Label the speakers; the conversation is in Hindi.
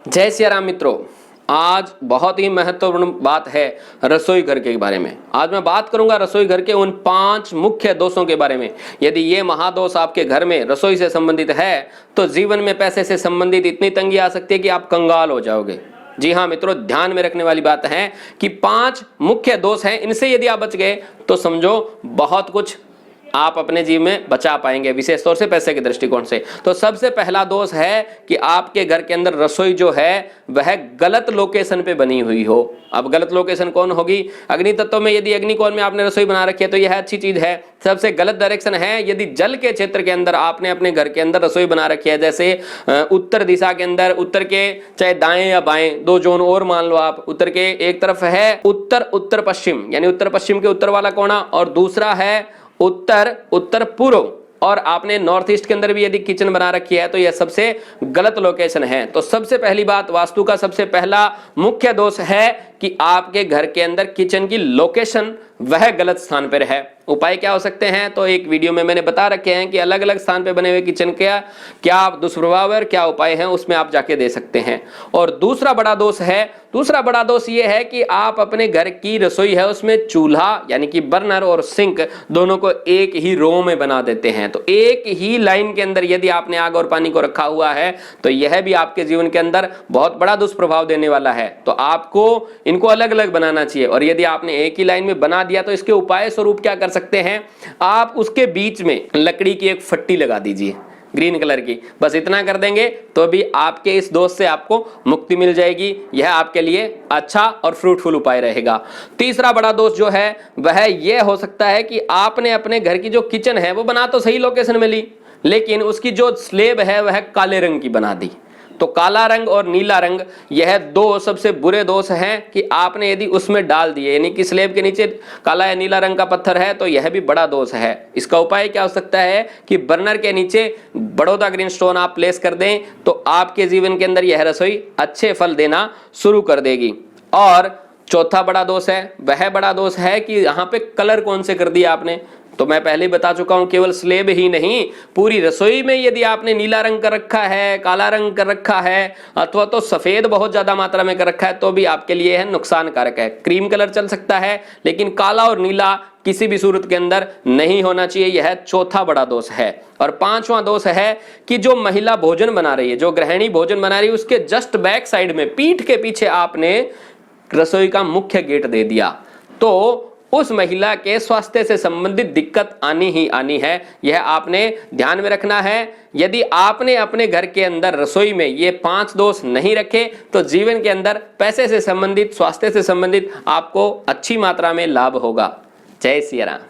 Speaker 1: जय सिया राम मित्रों, आज बहुत ही महत्वपूर्ण बात है रसोई घर के बारे में। आज मैं बात करूंगा रसोई घर के उन 5 मुख्य दोषों के बारे में। यदि ये महादोष आपके घर में रसोई से संबंधित है तो जीवन में पैसे से संबंधित इतनी तंगी आ सकती है कि आप कंगाल हो जाओगे। जी हाँ मित्रों, ध्यान में रखने वाली बात है कि 5 मुख्य दोष हैं, इनसे यदि आप बच गए तो समझो बहुत कुछ आप अपने जीवन में बचा पाएंगे, विशेष तौर से पैसे के दृष्टिकोण से। तो सबसे पहला दोष है कि आपके घर के अंदर रसोई जो है वह गलत लोकेशन पे बनी हुई हो। अब गलत लोकेशन कौन होगी? अग्नि तत्व में यदि अग्निकोण में आपने रसोई बना रखी है तो यह अच्छी चीज है। सबसे गलत डायरेक्शन है यदि जल के क्षेत्र के अंदर आपने अपने घर के अंदर रसोई बना रखी है, जैसे उत्तर दिशा के अंदर, उत्तर के चाहे दाएं या बाएं 2 जोन और मान लो आप। उत्तर के एक तरफ है उत्तर उत्तर पश्चिम, यानी उत्तर पश्चिम के उत्तर वाला कोना, और दूसरा है उत्तर उत्तर पूर्व, और आपने नॉर्थ ईस्ट के अंदर भी यदि किचन बना रखी है तो यह सबसे गलत लोकेशन है। तो सबसे पहली बात, वास्तु का सबसे पहला मुख्य दोष है कि आपके घर के अंदर किचन की लोकेशन वह गलत स्थान पर है। उपाय क्या हो सकते हैं तो एक वीडियो में मैंने बता रखे हैं कि अलग अलग स्थान पे बने हुए किचन का क्या दुष्प्रभाव और क्या उपाय हैं, उसमें आप जाके दे सकते हैं। और दूसरा बड़ा दोष ये है कि आप अपने घर की रसोई है उसमें चूल्हा यानी कि बर्नर और सिंक दोनों को एक ही रो में बना देते हैं। तो एक ही लाइन के अंदर यदि आपने आग और पानी को रखा हुआ है तो यह भी आपके जीवन के अंदर बहुत बड़ा दुष्प्रभाव देने वाला है। तो आपको इनको अलग अलग बनाना चाहिए। और यदि आपने एक ही लाइन में बना दिया तो इसके उपाय स्वरूप क्या कर सकते हैं, आप उसके बीच में लकड़ी की एक फट्टी लगा दीजिए ग्रीन कलर की। बस इतना कर देंगे तो भी आपके इस दोष से आपको मुक्ति मिल जाएगी। यह आपके लिए अच्छा और फ्रूटफुल उपाय रहेगा। तीसरा बड़ा दोष जो है वह यह हो सकता है कि आपने अपने घर की जो किचन है वो बना तो सही लोकेशन में ली, लेकिन उसकी जो स्लेब है वह काले रंग की बना दी। तो काला रंग और नीला रंग यह 2 सबसे बुरे दोष हैं कि आपने यदि उसमें डाल दिए, यानी कि स्लेब के नीचे काला या नीला रंग का पत्थर है तो यह भी बड़ा दोष है। इसका उपाय क्या हो सकता है कि बर्नर के नीचे बड़ौदा ग्रीन स्टोन आप प्लेस कर दें तो आपके जीवन के अंदर यह रसोई अच्छे फल देना शुरू कर देगी। और चौथा बड़ा दोष है, वह बड़ा दोष है कि यहाँ पे कलर कौन से कर दिया आपने। तो मैं पहले ही बता चुका हूं, केवल स्लेब ही नहीं, पूरी रसोई में यदि आपने नीला रंग कर रखा है, काला रंग कर रखा है, अथवा तो सफेद बहुत ज्यादा मात्रा में कर रखा है तो भी आपके लिए है नुकसानकारक है। क्रीम कलर चल सकता है लेकिन काला और नीला किसी भी सूरत के अंदर नहीं होना चाहिए। यह चौथा बड़ा दोष है। और 5वां दोष है कि जो महिला भोजन बना रही है, जो गृहिणी भोजन बना रही है, उसके जस्ट बैक साइड में पीठ के पीछे आपने रसोई का मुख्य गेट दे दिया तो उस महिला के स्वास्थ्य से संबंधित दिक्कत आनी ही आनी है। यह आपने ध्यान में रखना है। यदि आपने अपने घर के अंदर रसोई में ये 5 दोष नहीं रखे तो जीवन के अंदर पैसे से संबंधित, स्वास्थ्य से संबंधित आपको अच्छी मात्रा में लाभ होगा। जय सिया राम।